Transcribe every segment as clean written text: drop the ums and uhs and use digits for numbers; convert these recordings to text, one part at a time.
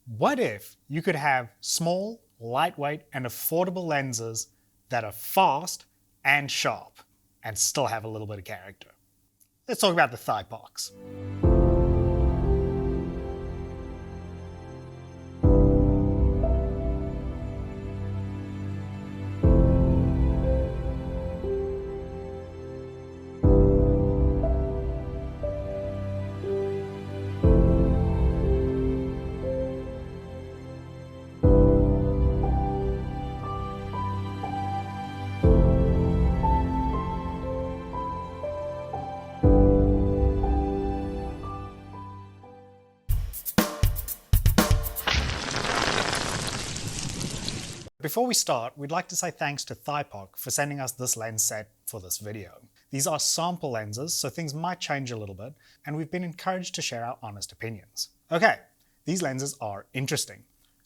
What if you could have small, lightweight, and affordable lenses that are fast and sharp and still have a little bit of character? Let's talk about the Thypoch. Before we start, we'd like to say thanks to Thypoch for sending us this lens set for this video. These are sample lenses, so things might change a little bit, and we've been encouraged to share our honest opinions. Okay, these lenses are interesting.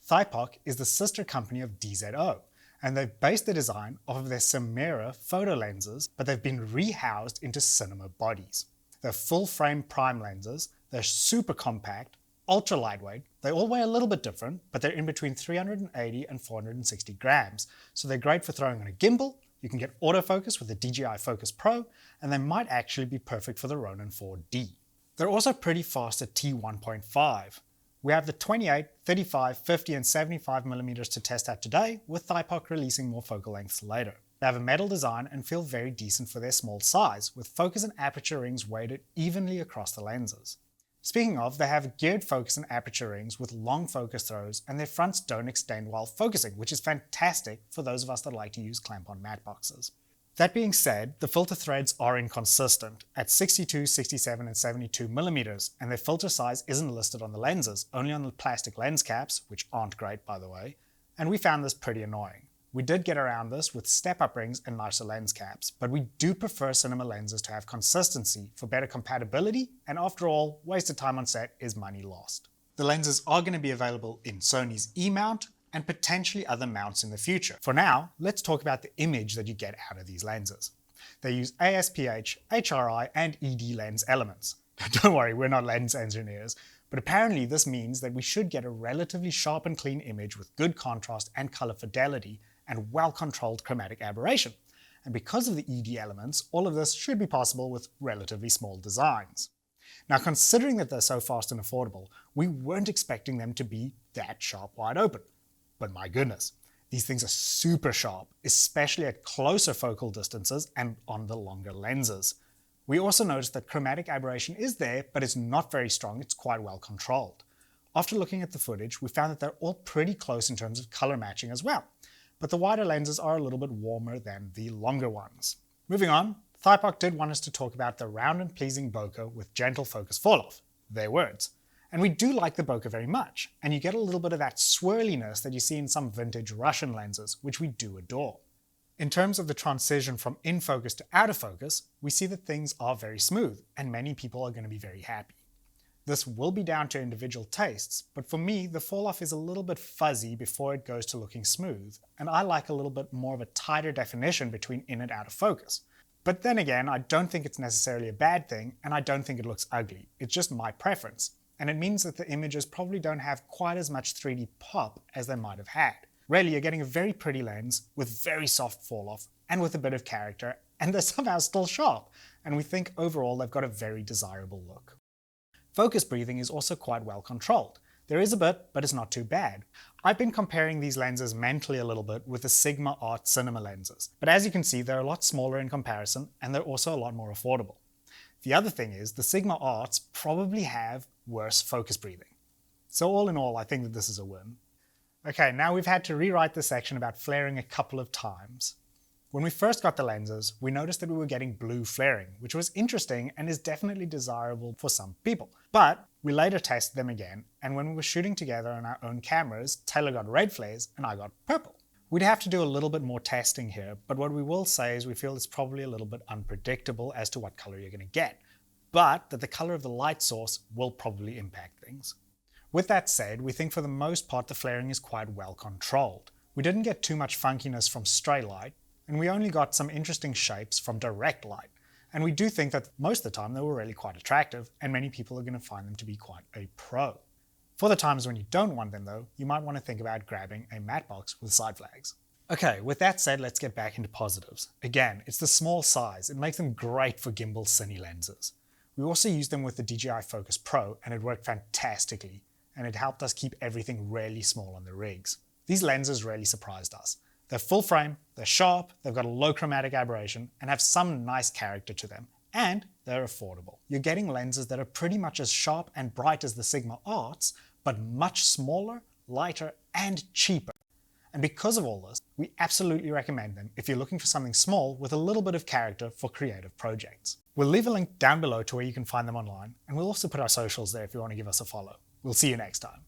Thypoch is the sister company of DZO, and they've based their design off of their Simera photo lenses, but they've been rehoused into cinema bodies. They're full-frame prime lenses, they're super compact, ultra lightweight. They all weigh a little bit different, but they're in between 380 and 460 grams. So they're great for throwing on a gimbal. You can get autofocus with the DJI Focus Pro, and they might actually be perfect for the Ronin 4D. They're also pretty fast at t1.5. We have the 28, 35, 50, and 75mm to test out today, with Thypoch releasing more focal lengths later. They have a metal design and feel very decent for their small size, with focus and aperture rings weighted evenly across the lenses. Speaking of, they have geared focus and aperture rings with long focus throws, and their fronts don't extend while focusing, which is fantastic for those of us that like to use clamp-on matte boxes. That being said, the filter threads are inconsistent at 62, 67, and 72mm, and their filter size isn't listed on the lenses, only on the plastic lens caps, which aren't great by the way, and we found this pretty annoying. We did get around this with step-up rings and nicer lens caps, but we do prefer cinema lenses to have consistency for better compatibility, and after all, wasted time on set is money lost. The lenses are going to be available in Sony's E-mount and potentially other mounts in the future. For now, let's talk about the image that you get out of these lenses. They use ASPH, HRI, and ED lens elements. Don't worry, we're not lens engineers, but apparently this means that we should get a relatively sharp and clean image with good contrast and color fidelity, and well-controlled chromatic aberration. And because of the ED elements, all of this should be possible with relatively small designs. Now, considering that they're so fast and affordable, we weren't expecting them to be that sharp wide open. But my goodness, these things are super sharp, especially at closer focal distances and on the longer lenses. We also noticed that chromatic aberration is there, but it's not very strong, it's quite well controlled. After looking at the footage, we found that they're all pretty close in terms of color matching as well. But the wider lenses are a little bit warmer than the longer ones. Moving on, Thypoch did want us to talk about the round and pleasing bokeh with gentle focus falloff, their words. And we do like the bokeh very much, and you get a little bit of that swirliness that you see in some vintage Russian lenses, which we do adore. In terms of the transition from in focus to out of focus, we see that things are very smooth, and many people are going to be very happy. This will be down to individual tastes, but for me, the falloff is a little bit fuzzy before it goes to looking smooth, and I like a little bit more of a tighter definition between in and out of focus. But then again, I don't think it's necessarily a bad thing, and I don't think it looks ugly. It's just my preference, and it means that the images probably don't have quite as much 3D pop as they might have had. Really, you're getting a very pretty lens with very soft falloff and with a bit of character, and they're somehow still sharp, and we think overall they've got a very desirable look. Focus breathing is also quite well controlled. There is a bit, but it's not too bad. I've been comparing these lenses mentally a little bit with the Sigma Art cinema lenses, but as you can see, they're a lot smaller in comparison, and they're also a lot more affordable. The other thing is, the Sigma Arts probably have worse focus breathing. So all in all, I think that this is a win. Okay, now we've had to rewrite this section about flaring a couple of times. When we first got the lenses, we noticed that we were getting blue flaring, which was interesting and is definitely desirable for some people. But we later tested them again, and when we were shooting together on our own cameras, Taylor got red flares and I got purple. We'd have to do a little bit more testing here, but what we will say is we feel it's probably a little bit unpredictable as to what color you're going to get, but that the color of the light source will probably impact things. With that said, we think for the most part the flaring is quite well controlled. We didn't get too much funkiness from stray light, and we only got some interesting shapes from direct light. And we do think that most of the time they were really quite attractive, and many people are going to find them to be quite a pro. For the times when you don't want them though, you might want to think about grabbing a matte box with side flags. Okay, with that said, let's get back into positives. Again, it's the small size. It makes them great for gimbal cine lenses. We also used them with the DJI Focus Pro and it worked fantastically, and it helped us keep everything really small on the rigs. These lenses really surprised us. They're full frame, they're sharp, they've got a low chromatic aberration, and have some nice character to them. And they're affordable. You're getting lenses that are pretty much as sharp and bright as the Sigma Arts, but much smaller, lighter, and cheaper. And because of all this, we absolutely recommend them if you're looking for something small with a little bit of character for creative projects. We'll leave a link down below to where you can find them online, and we'll also put our socials there if you want to give us a follow. We'll see you next time.